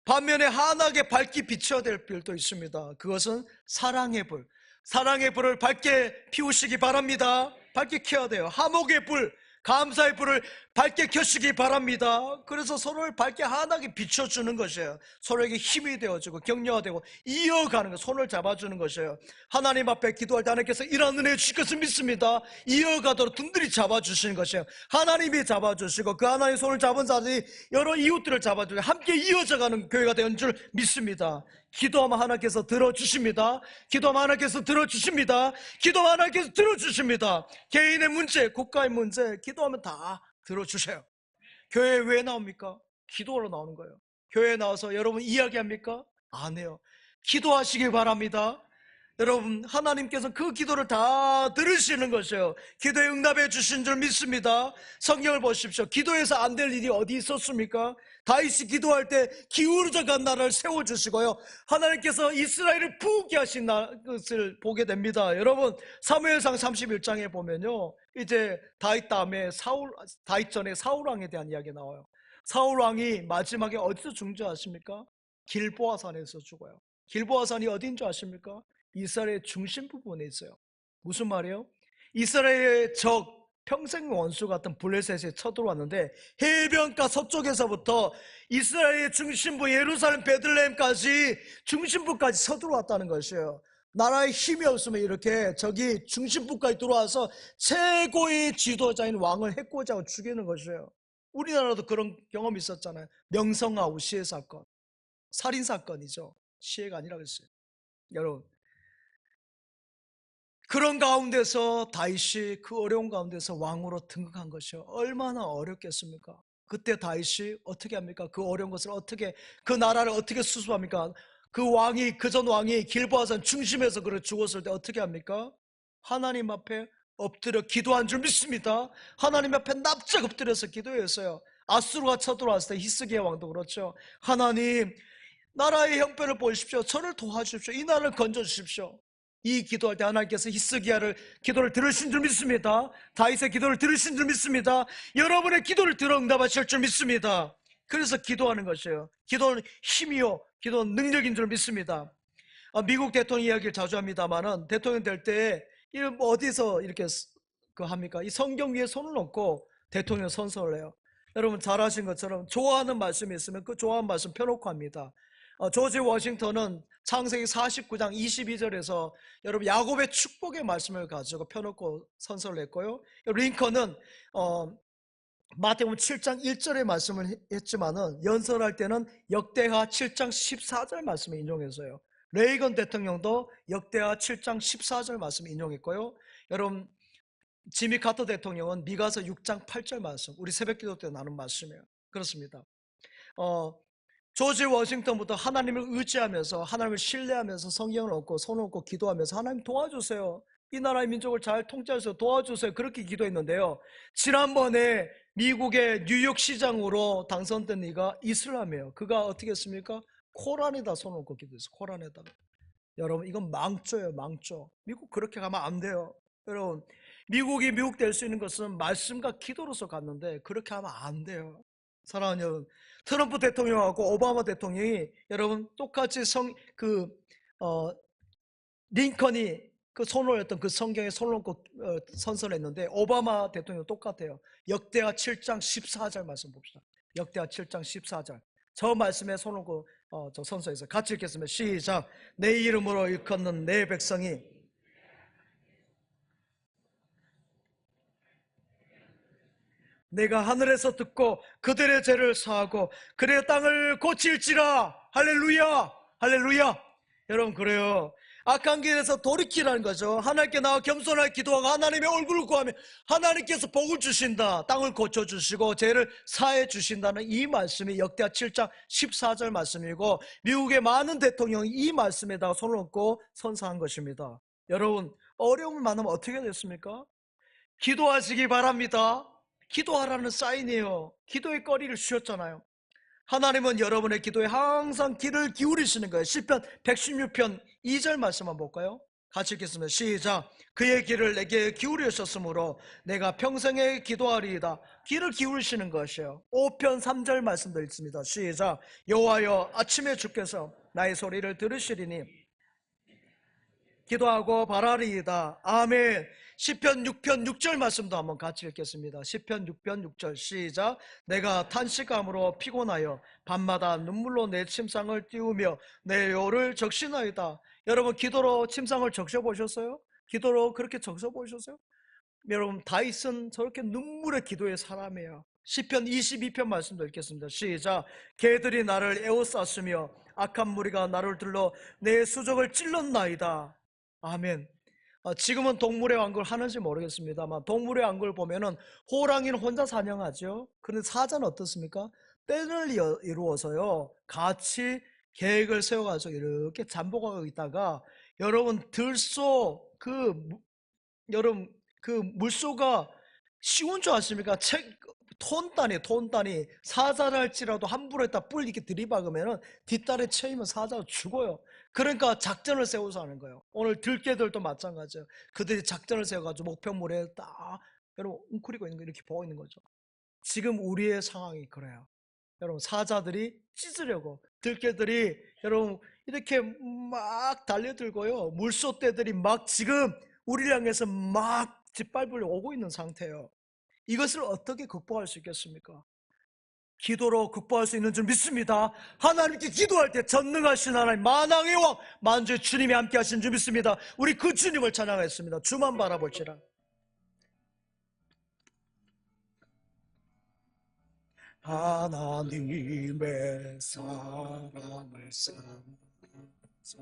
반면에 환하게 밝게 비춰야 될 불도 있습니다. 그것은 사랑의 불. 사랑의 불을 밝게 피우시기 바랍니다. 밝게 켜야 돼요. 화목의 불, 감사의 불을 밝게 켜시기 바랍니다. 그래서 서로를 밝게 환하게 비춰주는 것이에요. 서로에게 힘이 되어주고 격려가 되고 이어가는 것, 손을 잡아주는 것이에요. 하나님 앞에 기도할 때 하나님께서 이런 은혜 주실 것을 믿습니다. 이어가도록 든든히 잡아주시는 것이에요. 하나님이 잡아주시고 그 하나님의 손을 잡은 자들이 여러 이웃들을 잡아주고 함께 이어져가는 교회가 되는 줄 믿습니다. 기도하면 하나님께서 들어주십니다. 기도하면 하나님께서 들어주십니다. 기도하면 하나님께서 들어주십니다. 개인의 문제, 국가의 문제, 기도하면 다 들어주세요. 교회에 왜 나옵니까? 기도하러 나오는 거예요. 교회에 나와서 여러분 이야기합니까? 안 해요. 기도하시기 바랍니다. 여러분, 하나님께서 그 기도를 다 들으시는 것이에요. 기도에 응답해 주신 줄 믿습니다. 성경을 보십시오. 기도해서 안 될 일이 어디 있었습니까? 다윗이 기도할 때 기울어져 간 나라를 세워주시고요, 하나님께서 이스라엘을 부흥케 하신 것을 보게 됩니다. 여러분, 사무엘상 31장에 보면요, 이제 다윗 다음에 다윗 전에 사울왕에 대한 이야기 나와요. 사울왕이 마지막에 어디서 중재하십니까? 길보아산에서 죽어요. 길보아산이 어딘 줄 아십니까? 이스라엘의 중심 부분에 있어요. 무슨 말이에요? 이스라엘의 적, 평생 원수 같은 블레셋이 쳐들어왔는데 해변가 서쪽에서부터 이스라엘의 중심부 예루살렘 베들레헴까지 중심부까지 쳐들어왔다는 것이에요. 나라에 힘이 없으면 이렇게 적이 중심부까지 들어와서 최고의 지도자인 왕을 해코지하고 죽이는 것이에요. 우리나라도 그런 경험이 있었잖아요. 명성황후 시해 사건, 살인 사건이죠. 시해가 아니라 그랬어요. 여러분, 그런 가운데서 다윗이 그 어려운 가운데서 왕으로 등극한 것이 얼마나 어렵겠습니까? 그때 다윗이 어떻게 합니까? 그 어려운 것을 어떻게, 그 나라를 어떻게 수습합니까? 그 왕이, 그 전 왕이 길보아산 중심에서 그래 죽었을 때 어떻게 합니까? 하나님 앞에 엎드려 기도한 줄 믿습니다. 하나님 앞에 납작 엎드려서 기도했어요. 아수르가 쳐들어왔을 때 히스기야 왕도 그렇죠. 하나님, 나라의 형편을 보십시오. 저를 도와주십시오. 이 나라를 건져주십시오. 이 기도할 때 하나님께서 히스기야를 기도를 들으신 줄 믿습니다. 다윗의 기도를 들으신 줄 믿습니다. 여러분의 기도를 들어 응답하실 줄 믿습니다. 그래서 기도하는 것이에요. 기도는 힘이요, 기도는 능력인 줄 믿습니다. 미국 대통령 이야기를 자주 합니다만은 대통령 될 때 어디서 이렇게 합니까? 이 성경 위에 손을 얹고 대통령 선서를 해요. 여러분 잘 아신 것처럼 좋아하는 말씀이 있으면 그 좋아하는 말씀 펴놓고 합니다. 조지 워싱턴은 창세기 49장 22절에서 여러분 야곱의 축복의 말씀을 가지고 펴놓고 선서를 했고요. 링컨은 마태복음 7장 1절의 말씀을 했지만은 연설할 때는 역대하 7장 14절 말씀을 인용했어요. 레이건 대통령도 역대하 7장 14절 말씀 인용했고요. 여러분 지미 카터 대통령은 미가서 6장 8절 말씀, 우리 새벽기도 때 나눈 말씀이에요. 그렇습니다. 조지 워싱턴부터 하나님을 의지하면서 하나님을 신뢰하면서 성경을 얻고 손을 얻고 기도하면서 하나님 도와주세요. 이 나라의 민족을 잘 통치해서 도와주세요. 그렇게 기도했는데요. 지난번에 미국의 뉴욕 시장으로 당선된 이가 이슬람이에요. 그가 어떻게 했습니까? 코란에다 손을 얹고 기도했어요. 코란에다. 여러분 이건 망조예요. 망조. 미국 그렇게 가면 안 돼요. 여러분 미국이 미국 될 수 있는 것은 말씀과 기도로서 갔는데 그렇게 하면 안 돼요. 사랑하는 여러분, 트럼프 대통령하고 오바마 대통령이 여러분 똑같이 링컨이 그 손을 했던 그 성경에 손을 얹고 선서했는데 오바마 대통령 똑같아요. 역대하 7장 14절 말씀 봅시다. 역대하 7장 14절. 저 말씀에 손을 얹고 저 선서에서 같이 읽겠습니다. 시작. 내 이름으로 일컫는 내 백성이 내가 하늘에서 듣고 그들의 죄를 사하고 그들의 땅을 고칠지라. 할렐루야, 할렐루야. 여러분 그래요. 악한 길에서 돌이키라는 거죠. 하나님께 나와 겸손하게 기도하고 하나님의 얼굴을 구하면 하나님께서 복을 주신다. 땅을 고쳐주시고 죄를 사해 주신다는 이 말씀이 역대하 7장 14절 말씀이고 미국의 많은 대통령이 이 말씀에다가 손을 얹고 선서한 것입니다. 여러분 어려움을 만나면 어떻게 됐습니까? 기도하시기 바랍니다. 기도하라는 사인이에요. 기도의 거리를 주셨잖아요. 하나님은 여러분의 기도에 항상 귀를 기울이시는 거예요. 시편 116편 2절 말씀 한번 볼까요? 같이 읽겠습니다. 시작. 그의 귀를 내게 기울이셨으므로 내가 평생에 기도하리이다. 귀를 기울이시는 것이에요. 5편 3절 말씀도 읽습니다. 시작. 여호와여 아침에 주께서 나의 소리를 들으시리니 기도하고 바라리이다. 아멘. 시편 6편 6절 말씀도 한번 같이 읽겠습니다. 시편 6편 6절 시작. 내가 탄식함으로 피곤하여 밤마다 눈물로 내 침상을 띄우며 내 요를 적시나이다. 여러분 기도로 침상을 적셔보셨어요? 기도로 그렇게 적셔보셨어요? 여러분 다윗은 저렇게 눈물의 기도의 사람이에요. 시편 22편 말씀도 읽겠습니다. 시작. 개들이 나를 에워쌌으며 악한 무리가 나를 들러 내 수족을 찔렀나이다. 아멘. 지금은 동물의 왕국을 하는지 모르겠습니다만 동물의 왕국을 보면은 호랑이는 혼자 사냥하죠. 그런데 사자는 어떻습니까? 떼를 이루어서요 같이 계획을 세워가지고 이렇게 잠복하고 있다가 여러분 들소 여러분 그 물소가 쉬운 줄 아십니까? 톤단이 사자를 할지라도 함부로 했다 뿔 이렇게 들이박으면 뒷다리에 채이면 사자가 죽어요. 그러니까 작전을 세워서 하는 거예요. 오늘 들깨들도 마찬가지예요. 그들이 작전을 세워가지고 목표물에 딱 여러분 웅크리고 있는 거 이렇게 보고 있는 거죠. 지금 우리의 상황이 그래요. 여러분 사자들이 찢으려고 들깨들이 여러분 이렇게 막 달려들고요. 물소떼들이 막 지금 우리를 향해서 막 짓밟으려 오고 있는 상태예요. 이것을 어떻게 극복할 수 있겠습니까? 기도로 극복할 수 있는 줄 믿습니다. 하나님께 기도할 때 전능하신 하나님 만왕의 왕 만주의 주님이 함께 하신 줄 믿습니다. 우리 그 주님을 찬양했습니다. 주만 바라볼지라. 하나님의 사랑을 쌓아서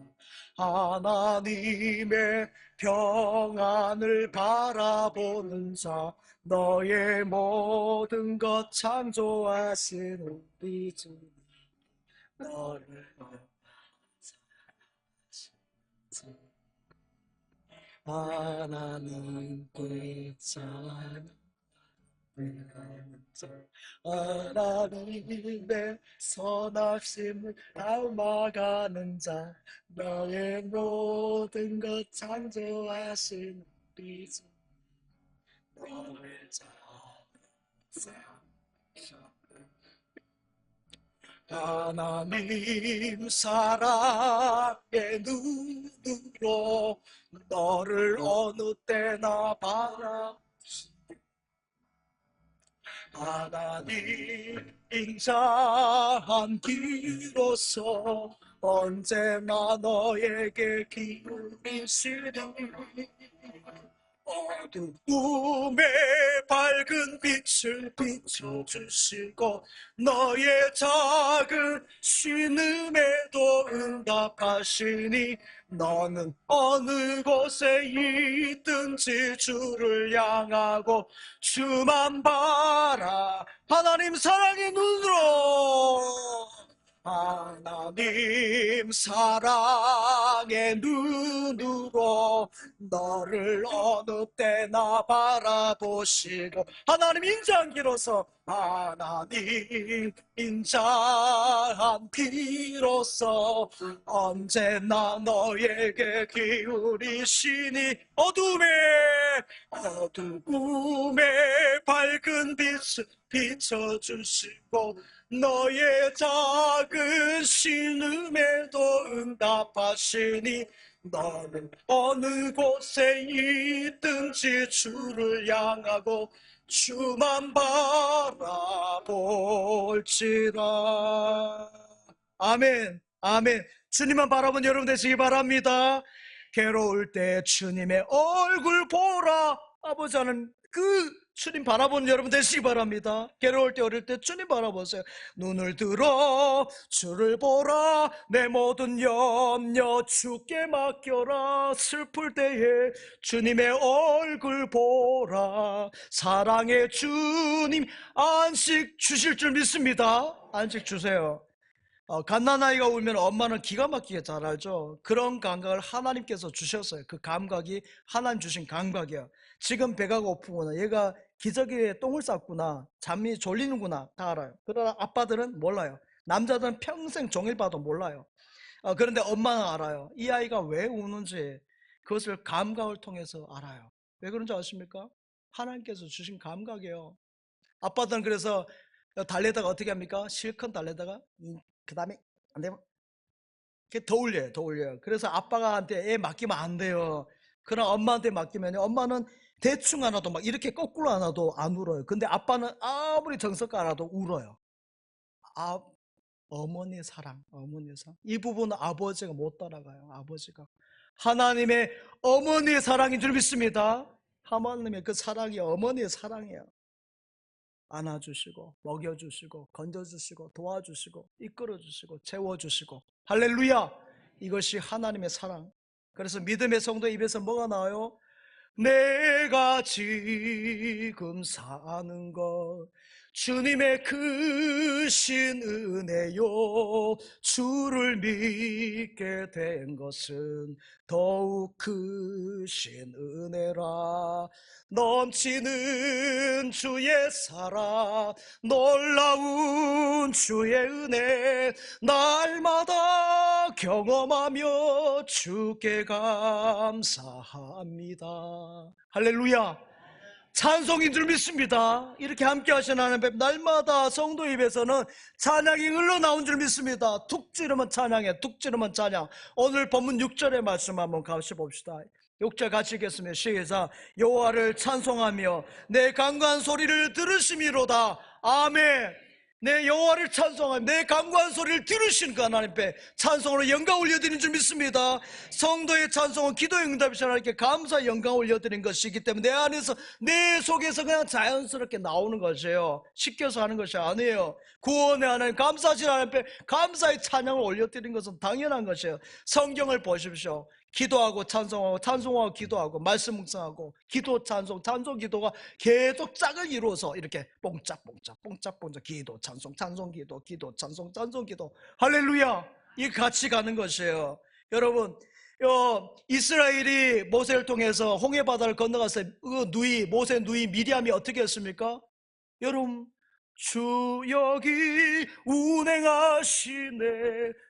하나님의 평안을 바라보는 자 너의 모든 것 창조하신 우리 주 너를 하나님께 찬양 하나님의 선하심을 닮아가는 자, 너의 모든 것 창조하신 우리 주, 너의 자세. 하나님 사랑의 눈으로 너를 어느 때나 바라보시. 하나님 인자한 귀로서 언제나 너에게 기울이시리. 어두움에 밝은 빛을 비춰주시고 너의 작은 신음에도 응답하시니 너는 어느 곳에 있든지 주를 향하고 주만 바라. 하나님 사랑의 눈으로, 하나님 사랑의 눈으로 너를 어느 때나 바라보시고, 하나님 인자한 귀로서, 하나님 인자한 귀로서 언제나 너에게 기울이시니 어둠에 밝은 빛을 비춰주시고 너의 작은 신음에도 응답하시니 너는 어느 곳에 있든지 주를 향하고 주만 바라볼지라. 아멘, 아멘. 주님만 바라본 여러분 되시기 바랍니다. 괴로울 때 주님의 얼굴 보라. 아버지 하는 그 주님 바라보는 여러분 되시기 바랍니다. 괴로울 때, 어릴 때 주님 바라보세요. 눈을 들어 주를 보라. 내 모든 염려 주께 맡겨라. 슬플 때에 주님의 얼굴 보라. 사랑의 주님 안식 주실 줄 믿습니다. 안식 주세요. 갓난아이가 울면 엄마는 기가 막히게 잘 알죠. 그런 감각을 하나님께서 주셨어요. 그 감각이 하나님 주신 감각이에요. 지금 배가 고프구나, 얘가 기저귀에 똥을 쌌구나, 잠이 졸리는구나, 다 알아요. 그러나 아빠들은 몰라요. 남자들은 평생 종일 봐도 몰라요. 그런데 엄마는 알아요. 이 아이가 왜 우는지 그것을 감각을 통해서 알아요. 왜 그런지 아십니까? 하나님께서 주신 감각이에요. 아빠들은 그래서 달래다가 어떻게 합니까? 실컷 달래다가 그 다음에 안 되면 더 올려요, 더 올려요. 그래서 아빠한테 애 맡기면 안 돼요. 그럼 엄마한테 맡기면 엄마는 대충 하나도 막 이렇게 거꾸로 하나도 안 울어요. 근데 아빠는 아무리 정석 알아도 울어요. 어머니의 사랑, 어머니의 사랑. 이 부분은 아버지가 못 따라가요. 아버지가 하나님의 어머니의 사랑인 줄 믿습니다. 하나님의 그 사랑이 어머니의 사랑이에요. 안아주시고 먹여주시고 건져주시고 도와주시고 이끌어주시고 채워주시고, 할렐루야. 이것이 하나님의 사랑. 그래서 믿음의 성도 입에서 뭐가 나와요? 내가 지금 사는 것 주님의 크신 은혜요. 주를 믿게 된 것은 더욱 크신 은혜라. 넘치는 주의 사랑, 놀라운 주의 은혜, 날마다 경험하며 주께 감사합니다. 할렐루야. 찬송인 줄 믿습니다. 이렇게 함께 하신 하나님, 날마다 성도 입에서는 찬양이 흘러나온 줄 믿습니다. 툭 찌르면 찬양해, 툭 찌르면 찬양. 오늘 본문 6절의 말씀 한번 같이 봅시다. 6절 같이 읽겠습니다. 시작. 여호와를 찬송하며 내 강구한 소리를 들으심이로다. 아멘. 내 여호와를 찬송하며 내 강구한 소리를 들으신 그 하나님께 찬송으로 영광 올려드리는 줄 믿습니다. 성도의 찬송은 기도의 응답이시 하나님께 감사 영광 올려드리는 것이기 때문에 내 안에서, 내 속에서 그냥 자연스럽게 나오는 것이에요. 시켜서 하는 것이 아니에요. 구원의 하나님, 감사하신 하나님께 감사의 찬양을 올려드리는 것은 당연한 것이에요. 성경을 보십시오. 기도하고 찬송하고, 찬송하고 기도하고, 말씀 묵상하고, 기도 찬송, 찬송 기도가 계속 짝을 이루어서 이렇게 뽕짝뽕짝 뽕짝뽕짝, 기도 찬송, 찬송 기도, 기도 찬송, 찬송 기도, 할렐루야. 이게 같이 가는 것이에요. 여러분, 이스라엘이 모세를 통해서 홍해 바다를 건너갔어요. 그 모세 누이 미리암이 어떻게 했습니까? 여러분, 주 여기 운행하시네.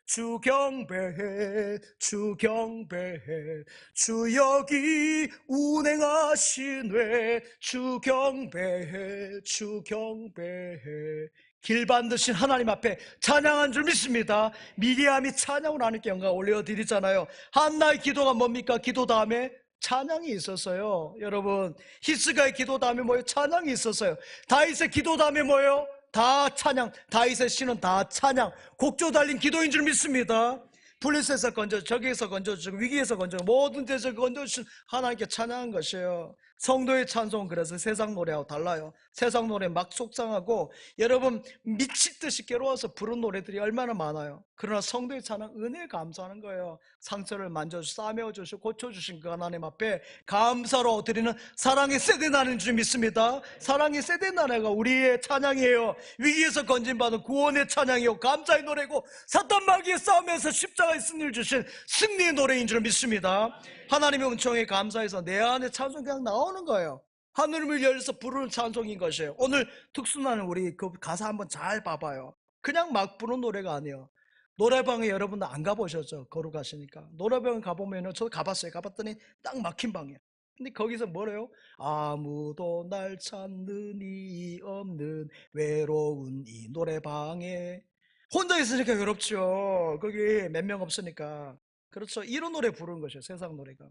주 경배해, 주 경배해. 주 여기 운행하시네. 주 경배해, 주 경배해. 길 만드신 하나님 앞에 찬양한 줄 믿습니다. 미리암이 찬양을 하나님께 영광 올려드리잖아요. 한나의 기도가 뭡니까? 기도 다음에 찬양이 있었어요. 여러분, 히스가의 기도 다음에 뭐예요? 찬양이 있었어요. 다윗의 기도 다음에 뭐예요? 다 찬양. 다윗의 시는 다 찬양. 곡조 달린 기도인 줄 믿습니다. 블리스에서 건져, 저기에서 건져주고 위기에서 건져, 모든 데서 건져주신 하나님께 찬양한 것이에요. 성도의 찬송은 그래서 세상 노래하고 달라요. 세상 노래 막 속상하고 여러분 미치듯이 괴로워서 부른 노래들이 얼마나 많아요. 그러나 성도의 찬양, 은혜에 감사하는 거예요. 상처를 만져주시고 싸매어주시고 고쳐주신 그 하나님 앞에 감사로 드리는 사랑의 세대나는 줄 믿습니다. 사랑의 세대나래가 우리의 찬양이에요. 위기에서 건진받은 구원의 찬양이요, 감사의 노래고, 사탄 마귀의 싸움에서 십자가의 승리를 주신 승리의 노래인 줄 믿습니다. 하나님의 은총에 감사해서 내 안에 찬송이 그냥 나오는 거예요. 하늘을 열려서 부르는 찬송인 것이에요. 오늘 특수나는 우리 그 가사 한번 잘 봐봐요. 그냥 막 부르는 노래가 아니에요. 노래방에 여러분들 안 가보셨죠? 거룩하시니까. 노래방에 가보면은, 저도 가봤어요. 가봤더니 딱 막힌 방이에요. 근데 거기서 뭐래요? 아무도 날 찾는 이 없는 외로운 이 노래방에. 혼자 있으니까 외롭죠. 거기 몇 명 없으니까. 그렇죠. 이런 노래 부르는 것이에요. 세상 노래가.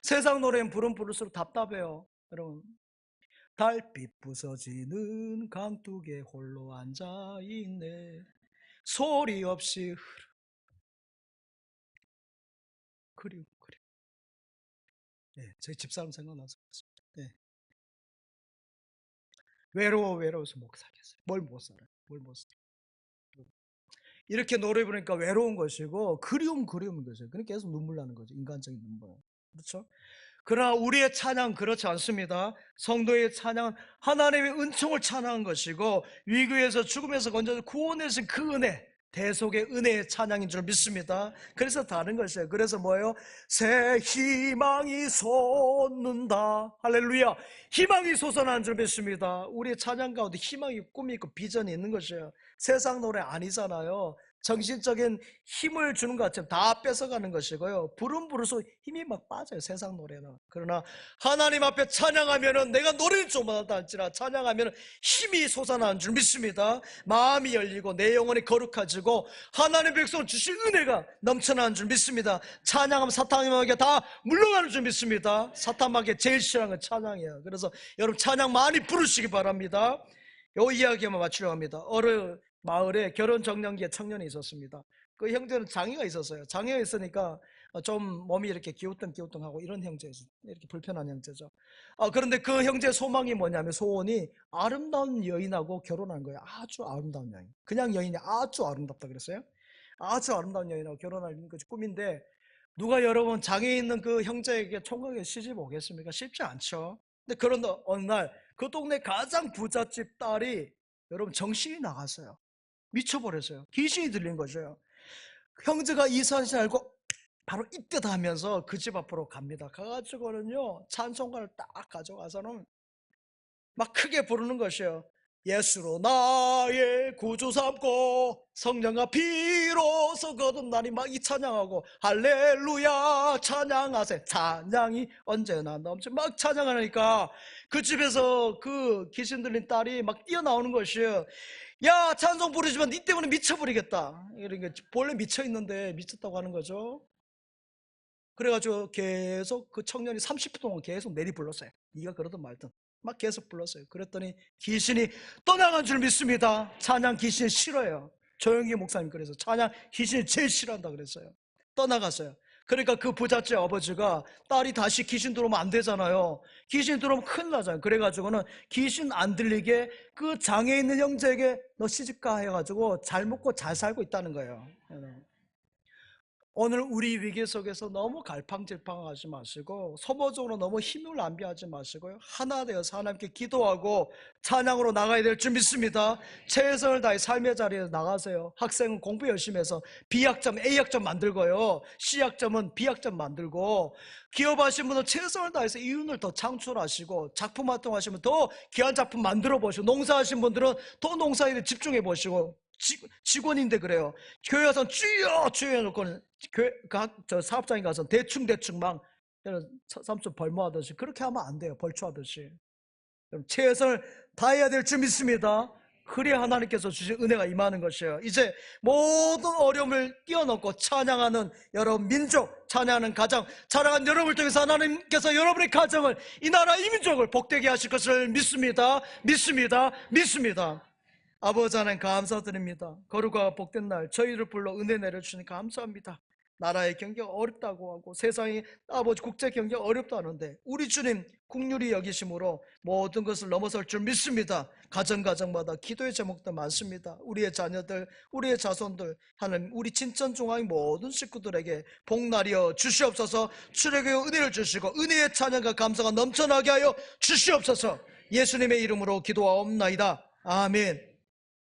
세상 노래는 부를수록 답답해요. 여러분, 달빛 부서지는 강둑에 홀로 앉아있네. 소리 없이 그리워. 네, 저희 집사람 생각나서 네. 외로워서 못 살겠어요. 뭘 못 살아요. 이렇게 노래 부르니까 외로운 것이고, 그리움인 것이에요. 그러니까 계속 눈물 나는 거죠. 인간적인 눈물. 그렇죠? 그러나 우리의 찬양 그렇지 않습니다. 성도의 찬양은 하나님의 은총을 찬양한 것이고, 위기에서 죽음에서 건져서 구원해주신 그 은혜, 대속의 은혜의 찬양인 줄 믿습니다. 그래서 다른 것이에요. 그래서 뭐예요? 새 희망이 솟는다. 할렐루야. 희망이 솟아나는 줄 믿습니다. 우리의 찬양 가운데 희망이, 꿈이 있고 비전이 있는 것이에요. 세상 노래 아니잖아요. 정신적인 힘을 주는 것 같지만 다 뺏어가는 것이고요. 부를수록 힘이 막 빠져요. 세상 노래는. 그러나 하나님 앞에 찬양하면은, 내가 노래를 좀 못할지라 찬양하면은 힘이 솟아나는 줄 믿습니다. 마음이 열리고 내 영혼이 거룩해지고 하나님의 백성을 주신 은혜가 넘쳐나는 줄 믿습니다. 찬양하면 사탄에게 다 물러가는 줄 믿습니다. 사탄에게 제일 싫어하는 건 찬양이에요. 그래서 여러분 찬양 많이 부르시기 바랍니다. 요 이야기만 마치려고 합니다. 어느 마을에 결혼 정년기에 청년이 있었습니다. 그 형제는 장애가 있었어요. 장애가 있으니까 좀 몸이 이렇게 기우뚱기우뚱하고 이런 형제였어요. 이렇게 불편한 형제죠. 그런데 그 형제의 소망이 뭐냐면, 소원이 아름다운 여인하고 결혼하는 거예요. 아주 아름다운 여인. 그냥 여인이 아주 아름답다 그랬어요. 아주 아름다운 여인하고 결혼하는 것이 꿈인데, 누가 여러분 장애 있는 그 형제에게 총각에 시집 오겠습니까? 쉽지 않죠. 근데 그런데 어느 날 그 동네 가장 부잣집 딸이 여러분 정신이 나갔어요. 미쳐버렸어요. 귀신이 들린 거죠. 형제가 이 사실을 알고 바로 이때다 하면서 그 집 앞으로 갑니다. 가가지고는요, 찬송가를 딱 가져가서는 막 크게 부르는 것이에요. 예수로 나의 구주 삼고 성령과 비로소 거듭나니, 막 이 찬양하고 할렐루야 찬양하세. 찬양이 언제나 넘쳐 막 찬양하니까 그 집에서 그 귀신 들린 딸이 막 뛰어나오는 것이에요. 야, 찬송 부르지만 니 때문에 미쳐버리겠다. 이러니까 본래 미쳐있는데 미쳤다고 하는 거죠. 그래가지고 계속 그 청년이 30분 동안 계속 내리 불렀어요. 네가 그러든 말든 막 계속 불렀어요. 그랬더니 귀신이 떠나간 줄 믿습니다. 찬양 귀신이 싫어요. 조영기 목사님 그래서 찬양 귀신이 제일 싫어한다 그랬어요. 떠나갔어요. 그러니까 그 부잣집 아버지가 딸이 다시 귀신 들어오면 안 되잖아요. 귀신 들어오면 큰일 나잖아요. 그래가지고는 귀신 안 들리게 그 장애 있는 형제에게 너 시집가 해가지고 잘 먹고 잘 살고 있다는 거예요. 오늘 우리 위기 속에서 너무 갈팡질팡하지 마시고 소모적으로 너무 힘을 낭비하지 마시고요, 하나 되어서 하나님께 기도하고 찬양으로 나가야 될 줄 믿습니다. 최선을 다해 삶의 자리에 나가세요. 학생은 공부 열심히 해서 B학점 A학점 만들고요, C학점은 B학점 만들고, 기업하신 분은 최선을 다해서 이윤을 더 창출하시고, 작품 활동하시면 더 귀한 작품 만들어 보시고, 농사하신 분들은 더 농사일에 집중해 보시고, 직원인데 그래요. 교회 와서 주여 주여 해놓고는 저 사업장에 가서 대충 막 삼촌 벌모하듯이 그렇게 하면 안 돼요. 벌초하듯이. 최선을 다해야 될 줄 믿습니다. 그래야 하나님께서 주신 은혜가 임하는 것이에요. 이제 모든 어려움을 뛰어넘고 찬양하는 여러분 민족, 찬양하는 가정, 자랑하는 여러분을 통해서 하나님께서 여러분의 가정을, 이 나라 이 민족을 복되게 하실 것을 믿습니다. 아버지 하나님 감사드립니다. 거룩과 복된 날 저희를 불러 은혜 내려주시니 감사합니다. 나라의 경기가 어렵다고 하고 세상이 아버지 국제 경기가 어렵다는데 우리 주님 국률이 여기심으로 모든 것을 넘어설 줄 믿습니다. 가정마다 기도의 제목도 많습니다. 우리의 자녀들, 우리의 자손들, 하나님 우리 친천 중앙의 모든 식구들에게 복나리여 주시옵소서. 출애굽의 은혜를 주시고 은혜의 찬양과 감사가 넘쳐나게 하여 주시옵소서. 예수님의 이름으로 기도하옵나이다. 아멘.